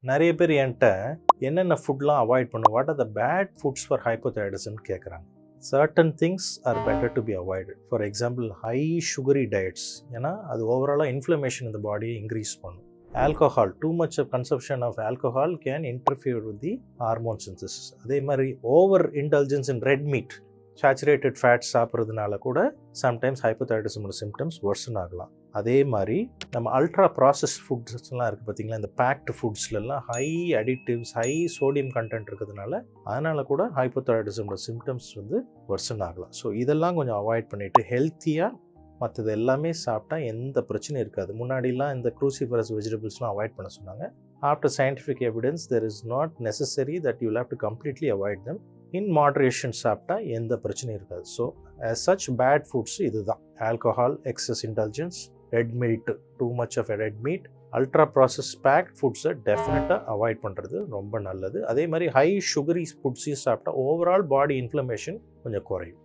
நிறைய பேர் என்கிட்ட என்னென்ன ஃபுட்லாம் அவாய்ட் பண்ணும், what are the bad foods for ஹைப்போதைராய்டிசம்னு கேட்குறாங்க. Certain things are better to be avoided. For example high sugary diets, ஏன்னா அது ஓவராலாக இன்ஃப்ளமேஷன் இந்த பாடியை இன்க்ரீஸ் பண்ணும். Alcohol, too much of consumption of alcohol can interfere with the hormone synthesis. அதே மாதிரி over intelligence in red meat, saturated fats சாப்பிட்றதுனால கூட சம்டைம்ஸ் ஹைப்போதைராய்டிசமோட சிம்டம்ஸ் ஒர்சன் ஆகலாம். அதே மாதிரி நம்ம அல்ட்ரா ப்ராசஸ் ஃபுட்ஸ்லாம் இருக்குது பார்த்தீங்களா, இந்த பேக்டு ஃபுட்ஸ்லாம் high additives, high sodium content இருக்கிறதுனால அதனால் கூட ஹைப்போதைராய்டிசமோட சிம்டம்ஸ் ஒர்சன் ஆகலாம். ஸோ இதெல்லாம் கொஞ்சம் அவாய்ட் பண்ணிவிட்டு ஹெல்த்தியாக மற்றது எல்லாமே சாப்பிட்டா எந்த பிரச்சனையும் இருக்காது. முன்னாடிலாம் இந்த க்ரூசிஃபரஸ் வெஜிடபிள்ஸ்லாம் அவாய்ட் பண்ண சொன்னாங்க. After scientific evidence there is not necessary that you have to completely avoid them. In moderation சாப்பிட்டா எந்த பிரச்சனையும் இருக்காது. ஸோ as such பேட் ஃபுட்ஸ் இதுதான்: alcohol, excess intelligence, red meat, too much of red meat, ultra process packed ஃபுட்ஸை டெஃபினட்டாக avoid பண்ணுறது ரொம்ப நல்லது. அதே மாதிரி ஹை சுகரி ஃபுட்ஸையும் சாப்பிட்டா ஓவரால் பாடி இன்ஃப்ளமேஷன் கொஞ்சம் குறையும்.